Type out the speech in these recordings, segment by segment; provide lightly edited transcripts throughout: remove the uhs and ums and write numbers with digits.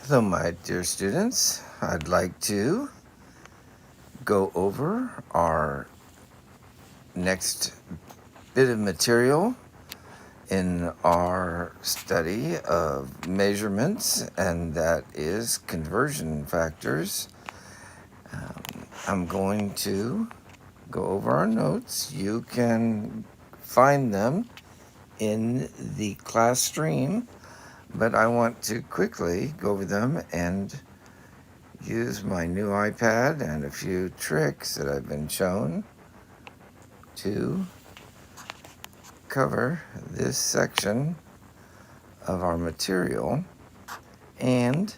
Hello, my dear students. I'd like to go over our next bit of material in our study of measurements, and that is conversion factors. I'm going to go over our notes. You can find them in the class stream, but I want to quickly go over them and use my new iPad and a few tricks that I've been shown to cover this section of our material and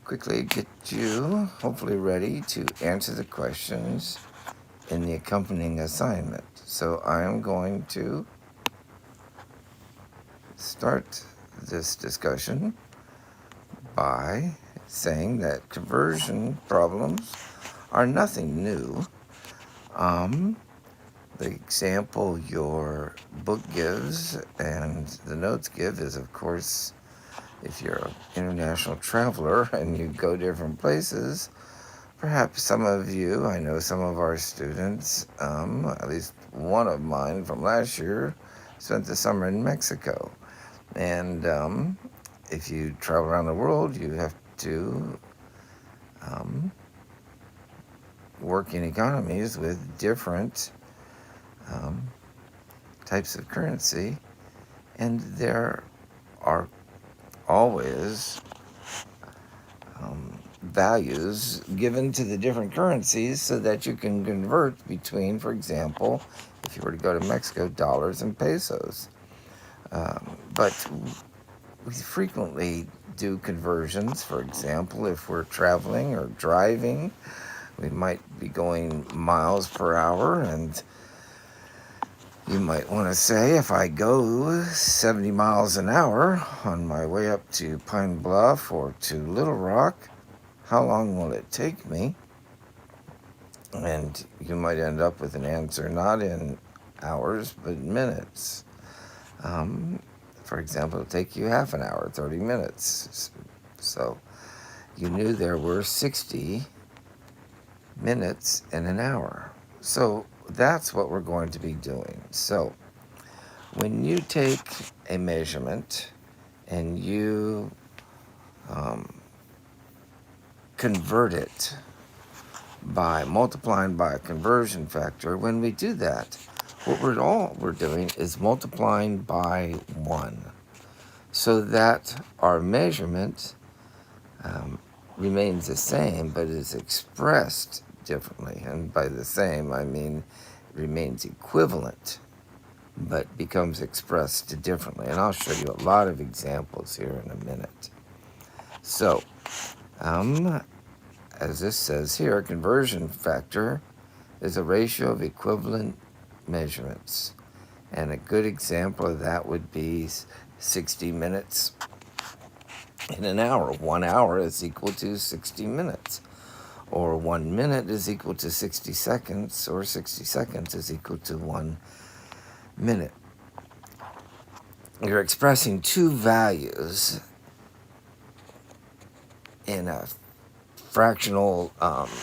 quickly get you hopefully ready to answer the questions in the accompanying assignment. So I am going to start this discussion by saying that conversion problems are nothing new. The example your book gives and the notes give is, of course, if you're an international traveler and you go different places, perhaps some of you, I know some of our students, at least one of mine from last year, spent the summer in Mexico. And if you travel around the world, you have to work in economies with different types of currency, and there are always values given to the different currencies so that you can convert between, for example, if you were to go to Mexico, dollars and pesos. But we frequently do conversions. For example, if we're traveling or driving, we might be going miles per hour, and you might want to say, if I go 70 miles an hour on my way up to Pine Bluff or to Little Rock, how long will it take me? And you might end up with an answer not in hours, but minutes. For example, it'll take you half an hour, 30 minutes. So you knew there were 60 minutes in an hour. So that's what we're going to be doing. So when you take a measurement and you convert it by multiplying by a conversion factor, when we do that, what we're doing is multiplying by 1, so that our measurement remains the same, but is expressed differently. And by the same, I mean remains equivalent, but becomes expressed differently. And I'll show you a lot of examples here in a minute. So, as this says here, a conversion factor is a ratio of equivalent measurements. And a good example of that would be 60 minutes in an hour. 1 hour is equal to 60 minutes. Or 1 minute is equal to 60 seconds, or 60 seconds is equal to 1 minute. You're expressing two values in a fractional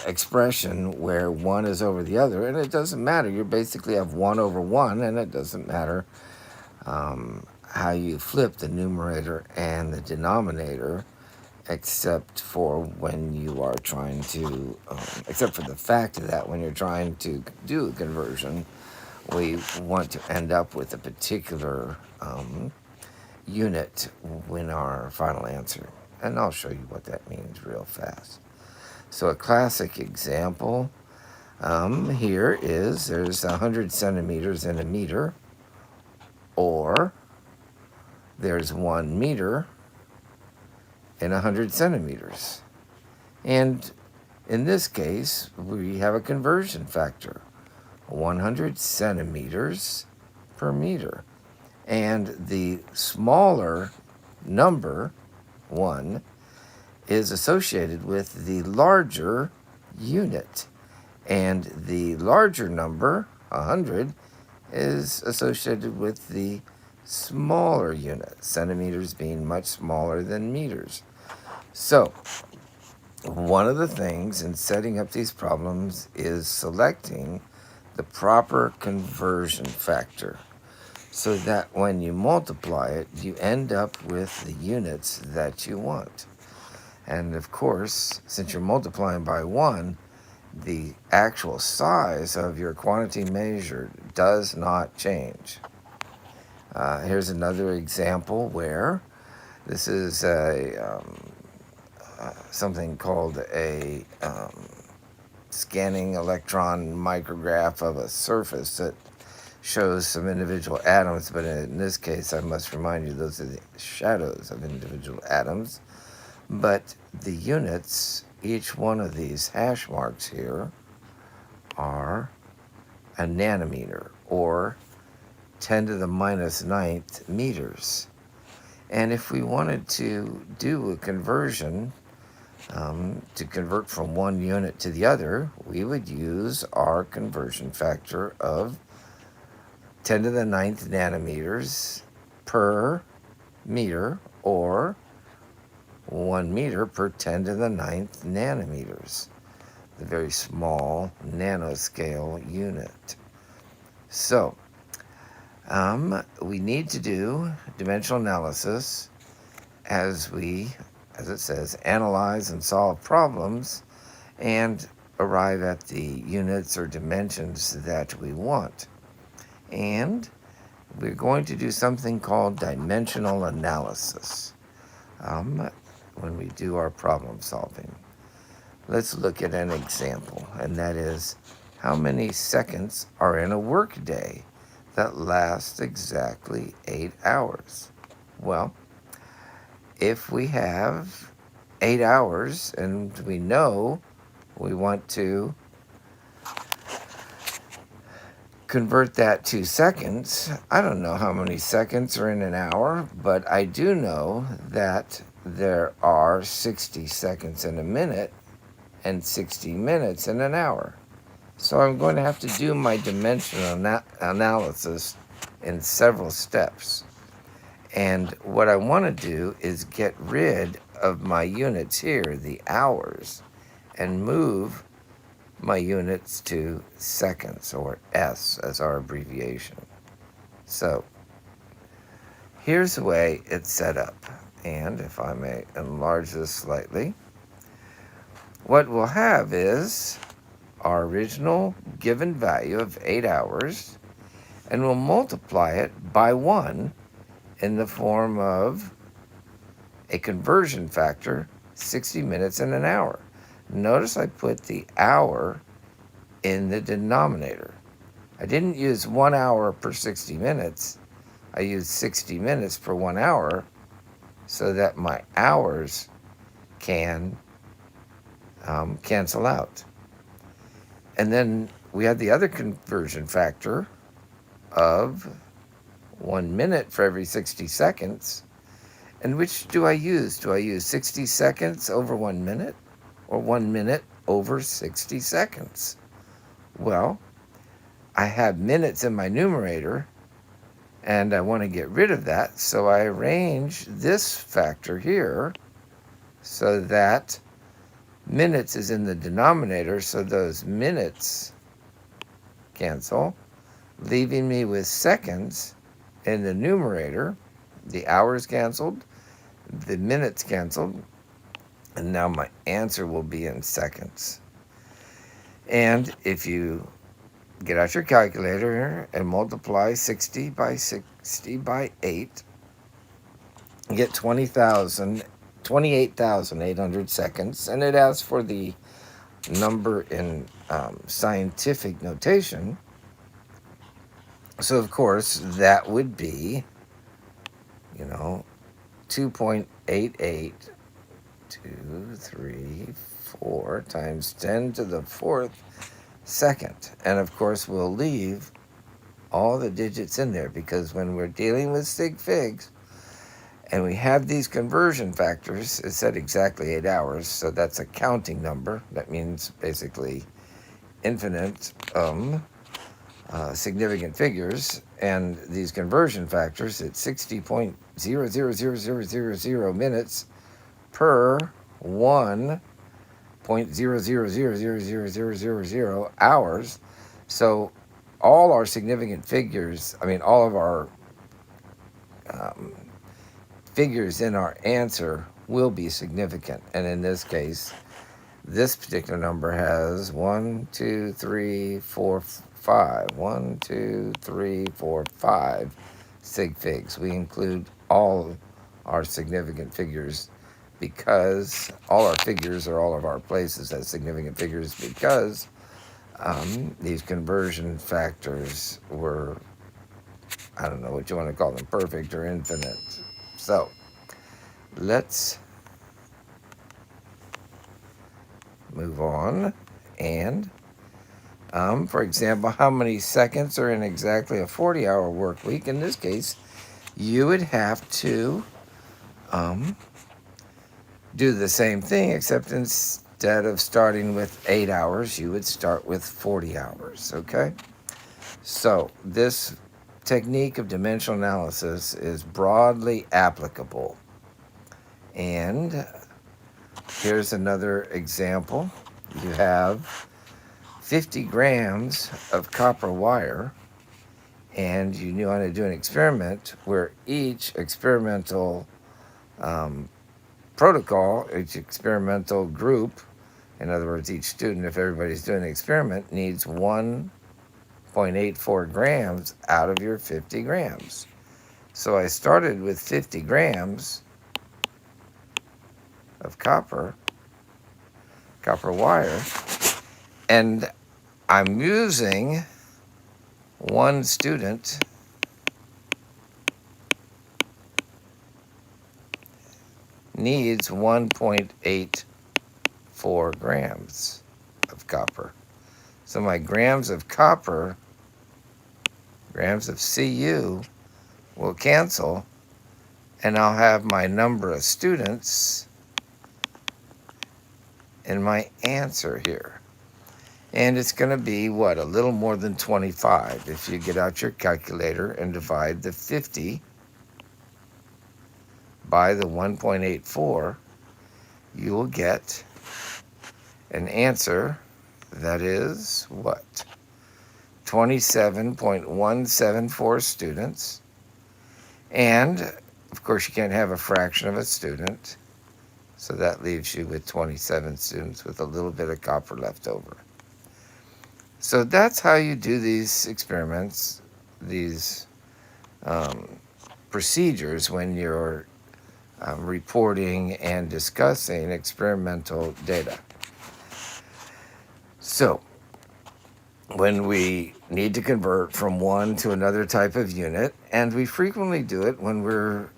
expression where one is over the other, and it doesn't matter. You basically have 1 over 1, and it doesn't matter how you flip the numerator and the denominator, except for when you are trying to, except for the fact that when you're trying to do a conversion, we want to end up with a particular unit in our final answer. And I'll show you what that means real fast. So a classic example here is there's 100 centimeters in a meter, or there's 1 meter in 100 centimeters. And in this case, we have a conversion factor, 100 centimeters per meter. And the smaller number, 1, is associated with the larger unit. And the larger number, 100, is associated with the smaller unit, centimeters being much smaller than meters. So, one of the things in setting up these problems is selecting the proper conversion factor so that when you multiply it, you end up with the units that you want. And of course, since you're multiplying by 1, the actual size of your quantity measured does not change. Here's another example where this is something called a scanning electron micrograph of a surface that shows some individual atoms, but in this case, I must remind you, those are the shadows of individual atoms. But the units, each one of these hash marks here, are a nanometer, or 10 to the minus ninth meters. And if we wanted to do a conversion, to convert from one unit to the other, we would use our conversion factor of 10 to the ninth nanometers per meter, or 1 meter per 10 to the ninth nanometers, the very small nanoscale unit. So, we need to do dimensional analysis as it says, analyze and solve problems and arrive at the units or dimensions that we want. And we're going to do something called dimensional analysis when we do our problem solving. Let's look at an example, and that is, how many seconds are in a workday that lasts exactly 8 hours? Well, if we have 8 hours and we know we want to convert that to seconds, I don't know how many seconds are in an hour, but I do know that there are 60 seconds in a minute and 60 minutes in an hour. So I'm going to have to do my dimensional analysis in several steps. And what I want to do is get rid of my units here, the hours, and move my units to seconds, or S as our abbreviation. So here's the way it's set up. And if I may enlarge this slightly, what we'll have is our original given value of 8 hours, and we'll multiply it by 1 in the form of a conversion factor, 60 minutes in an hour. Notice I put the hour in the denominator. I didn't use 1 hour per 60 minutes. I used 60 minutes per 1 hour so that my hours can cancel out. And then we had the other conversion factor of 1 minute for every 60 seconds. And which do I use? Do I use 60 seconds over 1 minute, or 1 minute over 60 seconds? Well, I have minutes in my numerator, and I want to get rid of that, so I arrange this factor here so that minutes is in the denominator, so those minutes cancel, leaving me with seconds in the numerator. The hours canceled, the minutes canceled, and now my answer will be in seconds. And if you get out your calculator and multiply 60 by 60 by 8, you get 28,800 seconds, and it asks for the number in scientific notation. So, of course, that would be, 2.8824 times 10 to the 4th second. And, of course, we'll leave all the digits in there, because when we're dealing with sig figs and we have these conversion factors, it's at exactly 8 hours, so that's a counting number. That means basically infinite significant figures, and these conversion factors at 60.000000 minutes per 1.00000000 hours. So all our significant figures, all of our um, figures in our answer will be significant. And in this case, this particular number has 1, 2, 3, 4, 5. 1, 2, 3, 4, 5 sig figs. We include all our significant figures because all our figures are all of our places as significant figures because these conversion factors were, I don't know what you want to call them, perfect or infinite. So let's move on. And for example, how many seconds are in exactly a 40-hour work week? In this case, you would have to do the same thing, except instead of starting with 8 hours, you would start with 40 hours, okay? So this technique of dimensional analysis is broadly applicable. And here's another example. You have 50 grams of copper wire, and you want to do an experiment where each experimental protocol, each experimental group, in other words, each student, if everybody's doing an experiment, needs 1.84 grams out of your 50 grams. So I started with 50 grams of copper wire, and I'm using one student needs 1.84 grams of copper. So my grams of copper, grams of Cu, will cancel, and I'll have my number of students in my answer here. And it's going to be, what, a little more than 25. If you get out your calculator and divide the 50 by the 1.84, you will get an answer that is, what, 27.174 students. And, of course, you can't have a fraction of a student, so that leaves you with 27 students with a little bit of copper left over. So that's how you do these experiments, these procedures when you're reporting and discussing experimental data. So when we need to convert from one to another type of unit, and we frequently do it when we're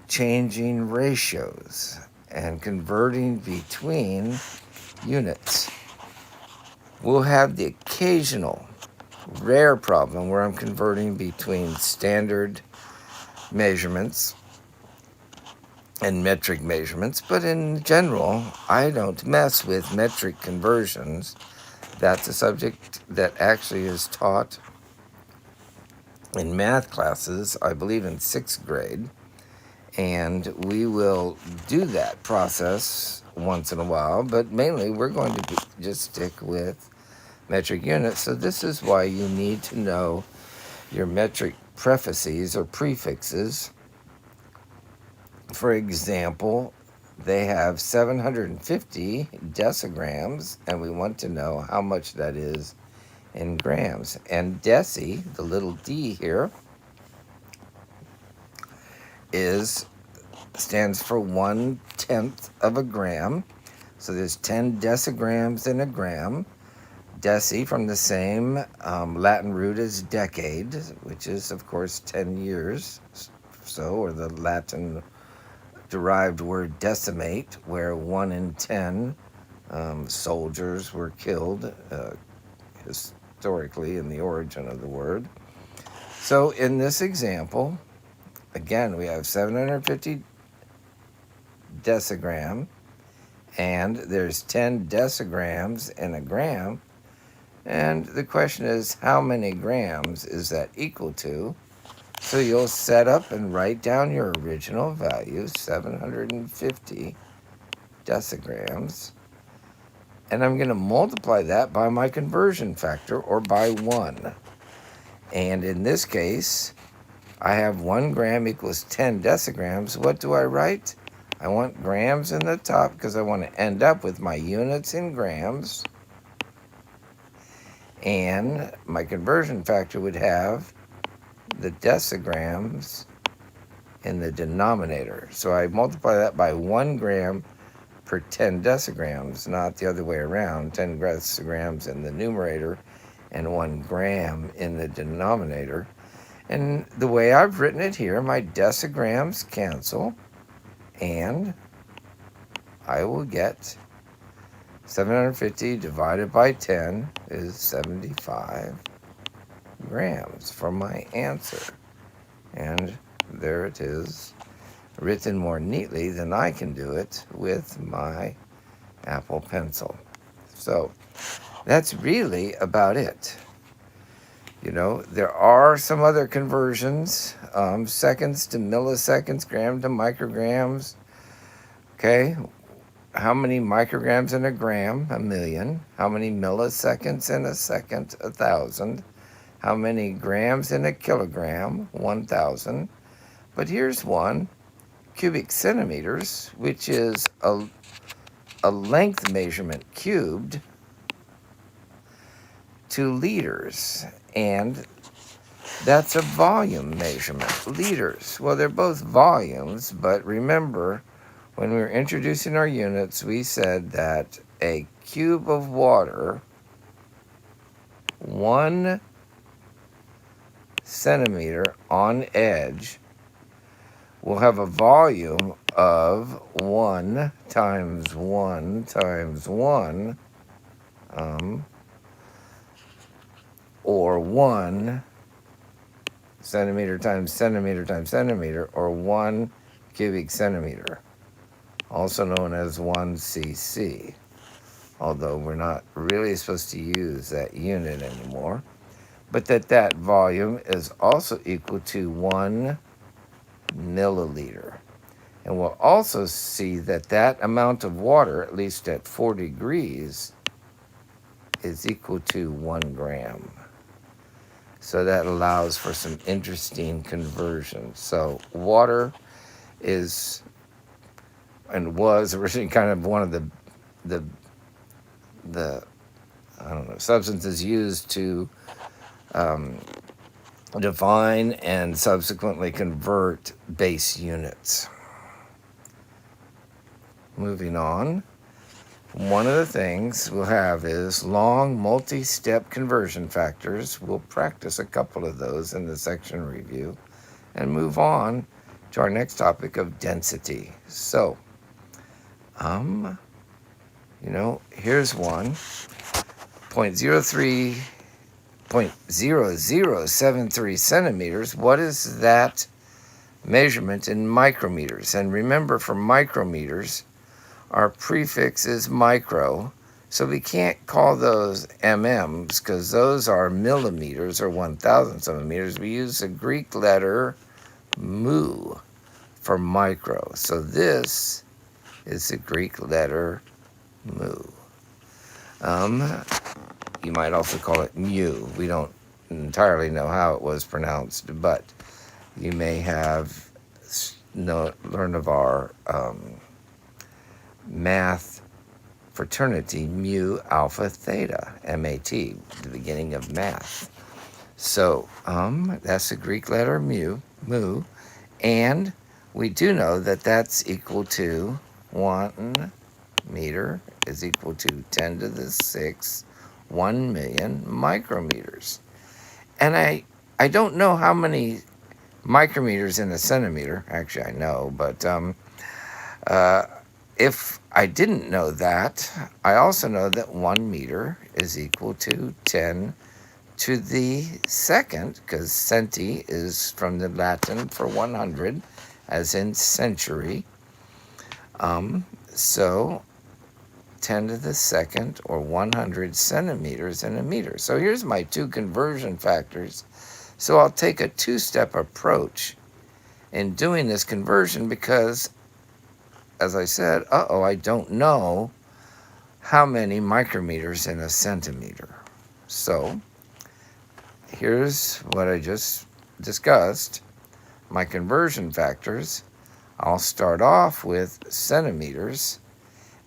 changing ratios and converting between units. We'll have the occasional rare problem where I'm converting between standard measurements and metric measurements, but in general, I don't mess with metric conversions. That's a subject that actually is taught in math classes, I believe in 6th grade, and we will do that process once in a while, but mainly we're going to just stick with metric units. So this is why you need to know your metric prefixes or prefixes. For example, they have 750 decigrams, and we want to know how much that is in grams. And deci, the little d here, stands for 1/10 of a gram. So there's 10 decigrams in a gram. Deci, from the same Latin root as decade, which is, of course, 10 years. So, or the Latin derived word decimate, where 1 in 10 soldiers were killed historically in the origin of the word. So in this example, again, we have 750 decigram, and there's 10 decigrams in a gram. And the question is, how many grams is that equal to? So you'll set up and write down your original value, 750 decigrams. And I'm going to multiply that by my conversion factor, or by 1. And in this case, I have 1 gram equals 10 decigrams. What do I write? I want grams in the top because I want to end up with my units in grams. And my conversion factor would have the decigrams in the denominator. So I multiply that by 1 gram per 10 decigrams, not the other way around. 10 decigrams in the numerator and 1 gram in the denominator. And the way I've written it here, my decigrams cancel, and I will get 750 divided by 10 is 75 grams for my answer. And there it is, written more neatly than I can do it with my Apple Pencil. So that's really about it. You know, there are some other conversions, seconds to milliseconds, gram to micrograms. Okay, how many micrograms in a gram? 1,000,000. How many milliseconds in a second? 1,000. How many grams in a kilogram? 1,000. But here's one, cubic centimeters, which is a length measurement cubed, to liters. And that's a volume measurement, liters. Well, they're both volumes, but remember, when we were introducing our units, we said that a cube of water, 1 centimeter on edge, will have a volume of 1 times 1 times 1, or 1 centimeter times centimeter times centimeter, or 1 cubic centimeter, also known as 1 cc, although we're not really supposed to use that unit anymore. But that volume is also equal to 1 milliliter. And we'll also see that amount of water, at least at 4 degrees, is equal to 1 gram. So that allows for some interesting conversions. So water is, and was originally kind of one of the I don't know, substances used to define and subsequently convert base units. Moving on, one of the things we'll have is long multi-step conversion factors. We'll practice a couple of those in the section review and move on to our next topic of density. So, here's one, 0.0073 centimeters. What is that measurement in micrometers? And remember, for micrometers, our prefix is micro, so we can't call those mm's because those are millimeters or 1,000ths of a meter. We use the Greek letter mu for micro. So this is the Greek letter mu. You might also call it mu. We don't entirely know how it was pronounced, but you may have learned of our math fraternity, mu alpha theta, MAT, the beginning of math. So that's the Greek letter mu, and we do know that that's equal to 1 meter is equal to 10 to the 6, 1 million micrometers. And I don't know how many micrometers in a centimeter. Actually, I know, but if I didn't know that, I also know that 1 meter is equal to 10 to the second, because centi is from the Latin for 100, as in century. So 10 to the second or 100 centimeters in a meter. So here's my two conversion factors. So I'll take a two-step approach in doing this conversion because, as I said, I don't know how many micrometers in a centimeter. So here's what I just discussed, my conversion factors. I'll start off with centimeters,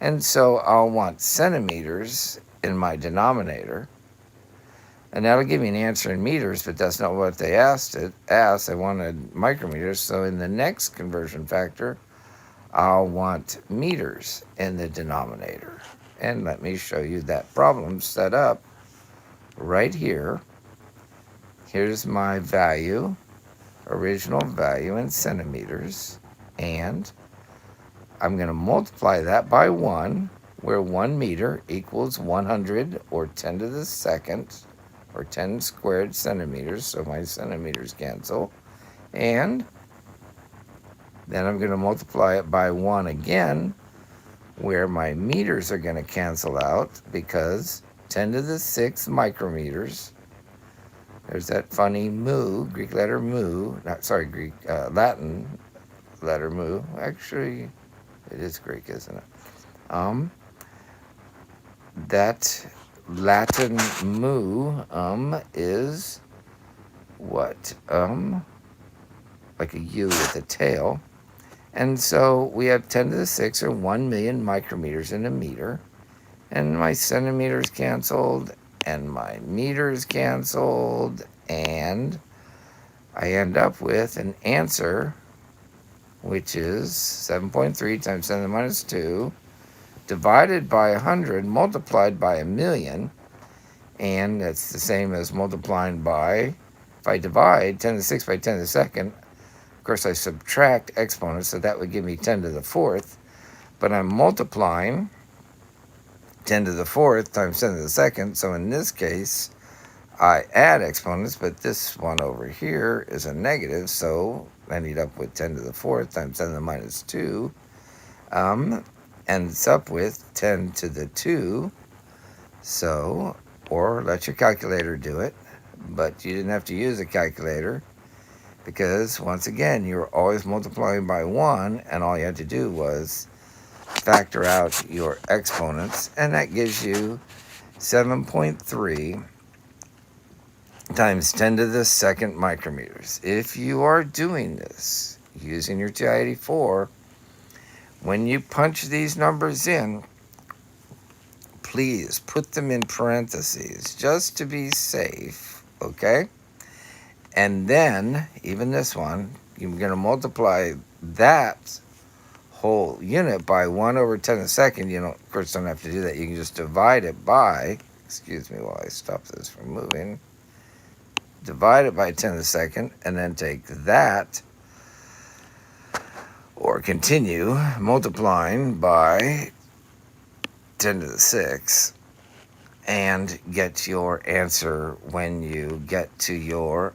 and so I'll want centimeters in my denominator, and that'll give me an answer in meters, but that's not what they asked. They wanted micrometers, so in the next conversion factor, I'll want meters in the denominator. And let me show you that problem set up right here. Here's my value, original value in centimeters, and I'm going to multiply that by 1, where 1 meter equals 100, or 10 to the second, or 10 squared centimeters, so my centimeters cancel. And then I'm going to multiply it by 1 again, where my meters are going to cancel out, because 10 to the 6 micrometers, there's that funny mu, Greek letter mu, Latin letter mu. Actually, it is Greek, isn't it? That Latin mu is what? Like a U with a tail. And so we have 10 to the 6, or 1 million micrometers in a meter. And my centimeters canceled, and my meters canceled, and I end up with an answer, which is 7.3 times 10 to the minus 2, divided by 100, multiplied by 1,000,000, and that's the same as multiplying by, if I divide 10 to the 6 by 10 to the second, of course I subtract exponents, so that would give me 10 to the 4th, but I'm multiplying 10 to the 4th times 10 to the second, so in this case, I add exponents, but this one over here is a negative, so I end up with 10 to the 4th times 10 to the minus 2, ends up with 10 to the 2, so, or let your calculator do it, but you didn't have to use a calculator, because once again, you were always multiplying by 1, and all you had to do was factor out your exponents, and that gives you 7.3 times 10 to the second micrometers. If you are doing this using your TI-84, when you punch these numbers in, please put them in parentheses just to be safe, okay? And then, even this one, you're going to multiply that whole unit by 1 over 10 to the second. You don't, of course, don't have to do that. You can just divide it by, excuse me while I stop this from moving, divide it by 10 to the second, and then take that, or continue multiplying by 10 to the 6, and get your answer when you get to your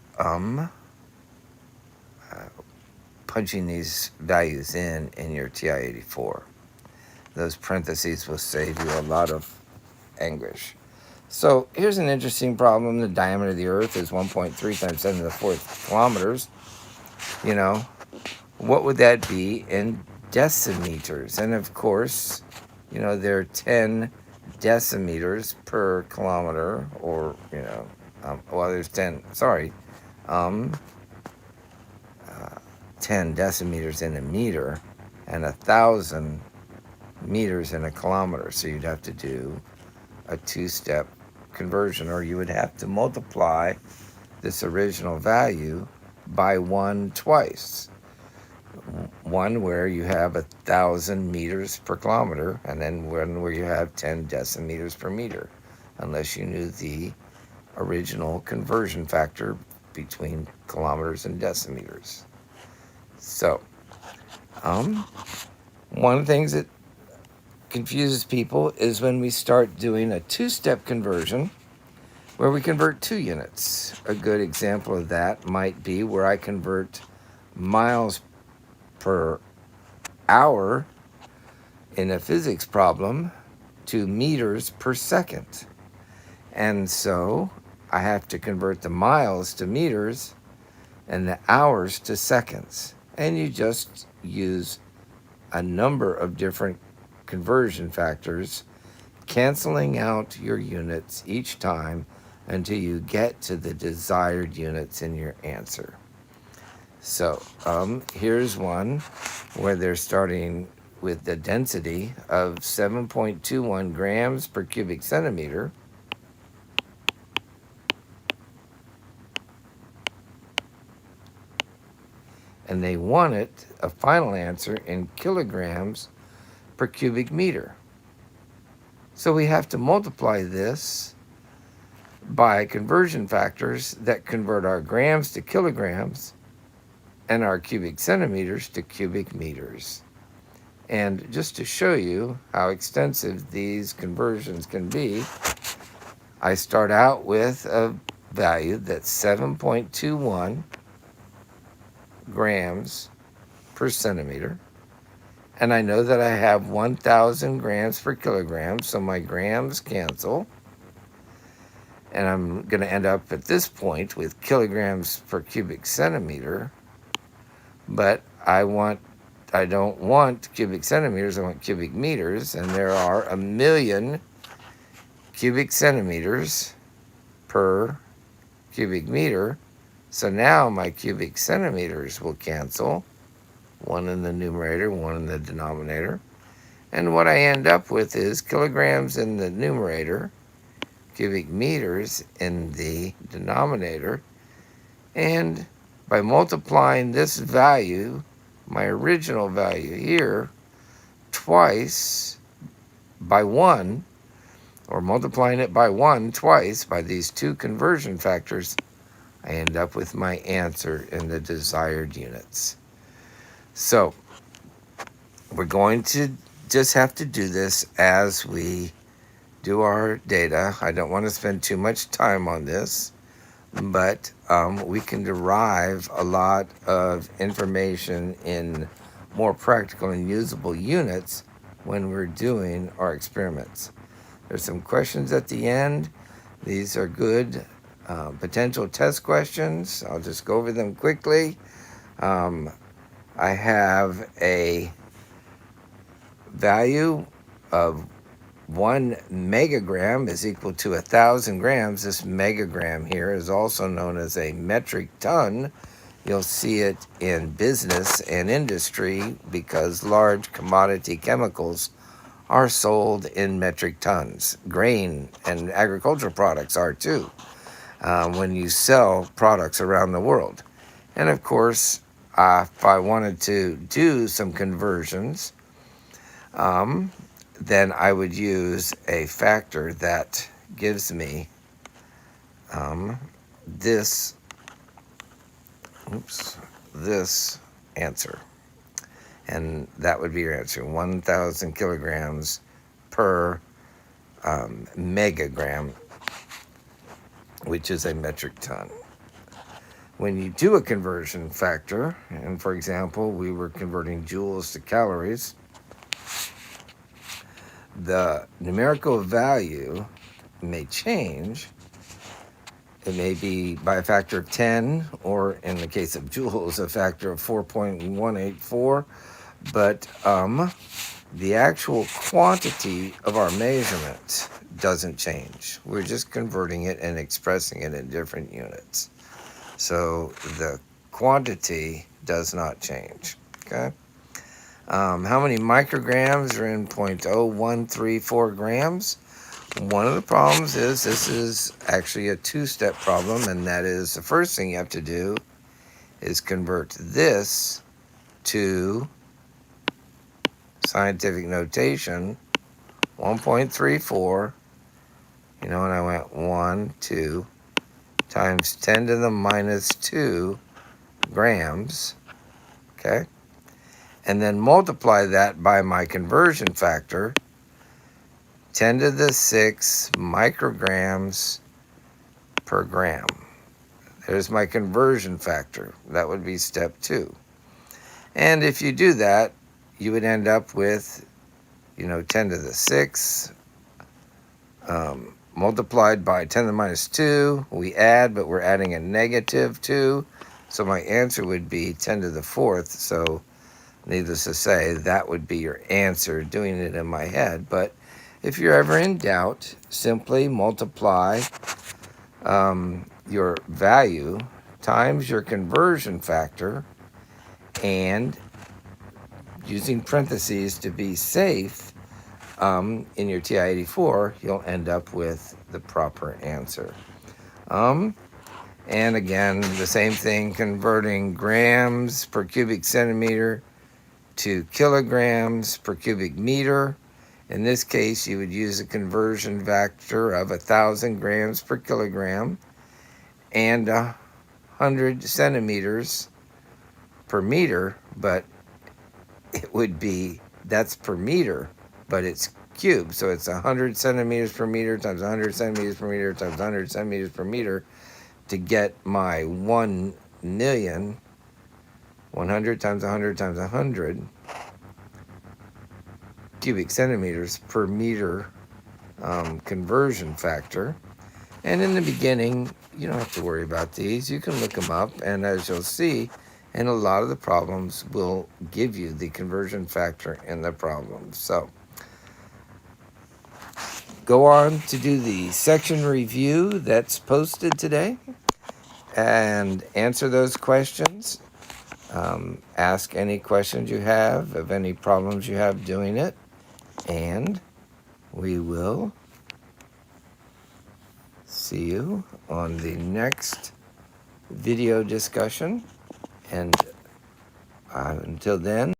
punching these values in your TI-84. Those parentheses will save you a lot of anguish. So here's an interesting problem. The diameter of the Earth is 1.3 times 10 to the 4th kilometers. You know, what would that be in decimeters? And of course, you know, there are 10 decimeters per kilometer, or, you know, there's 10, 10 decimeters in a meter, and 1,000 meters in a kilometer. So you'd have to do a two-step conversion, or you would have to multiply this original value by 1 twice. One where you have 1,000 meters per kilometer, and then one where you have 10 decimeters per meter, unless you knew the original conversion factor between kilometers and decimeters. So, one of the things that confuses people is when we start doing a two-step conversion where we convert 2 units. A good example of that might be where I convert miles per hour in a physics problem to meters per second. And so I have to convert the miles to meters and the hours to seconds. And you just use a number of different conversion factors, canceling out your units each time until you get to the desired units in your answer. So here's one where they're starting with the density of 7.21 grams per cubic centimeter. And they want it, a final answer, in kilograms per cubic meter. So we have to multiply this by conversion factors that convert our grams to kilograms and our cubic centimeters to cubic meters. And just to show you how extensive these conversions can be, I start out with a value that's 7.21 grams per centimeter. And I know that I have 1,000 grams per kilogram, so my grams cancel. And I'm going to end up at this point with kilograms per cubic centimeter. But I don't want cubic centimeters, I want cubic meters. And there are 1,000,000 cubic centimeters per cubic meter. So now my cubic centimeters will cancel, one in the numerator, one in the denominator. And what I end up with is kilograms in the numerator, cubic meters in the denominator. And by multiplying this value, my original value here, twice by 1, or multiplying it by 1 twice by these two conversion factors, I end up with my answer in the desired units. So we're going to just have to do this as we do our data. I don't want to spend too much time on this, but we can derive a lot of information in more practical and usable units when we're doing our experiments. There's some questions at the end. These are good potential test questions. I'll just go over them quickly. I have a value of 1 megagram is equal to 1,000 grams. This megagram here is also known as a metric ton. You'll see it in business and industry because large commodity chemicals are sold in metric tons. Grain and agricultural products are too, when you sell products around the world. And of course, if I wanted to do some conversions, then I would use a factor that gives me this answer. And that would be your answer, 1,000 kilograms per megagram, which is a metric ton. When you do a conversion factor, and for example, we were converting joules to calories, the numerical value may change. It may be by a factor of 10, or in the case of joules, a factor of 4.184. But the actual quantity of our measurement doesn't change. We're just converting it and expressing it in different units. So the quantity does not change, okay? How many micrograms are in 0.0134 grams? One of the problems is this is actually a two-step problem, and that is the first thing you have to do is convert this to scientific notation, 1.34, and I went 1, 2, times 10 to the minus 2 grams, okay? And then multiply that by my conversion factor, 10 to the 6 micrograms per gram. There's my conversion factor. That would be step 2. And if you do that, you would end up with, 10 to the 6 multiplied by 10 to the minus 2. We add, but we're adding a negative 2. So my answer would be 10 to the 4th. So needless to say, that would be your answer, doing it in my head. But if you're ever in doubt, simply multiply your value times your conversion factor, and using parentheses to be safe, in your TI-84, you'll end up with the proper answer. And again, the same thing, converting grams per cubic centimeter to kilograms per cubic meter. In this case, you would use a conversion factor of 1,000 grams per kilogram and 100 centimeters per meter, but it would be, that's per meter, but it's cubed. So it's 100 centimeters per meter times 100 centimeters per meter times 100 centimeters per meter to get my 1,000,000, 100 times 100 times 100 cubic centimeters per meter conversion factor. And in the beginning, you don't have to worry about these. You can look them up, and as you'll see, and a lot of the problems will give you the conversion factor in the problem. So go on to do the section review that's posted today and answer those questions. Ask any questions you have of any problems you have doing it, and we will see you on the next video discussion. And until then,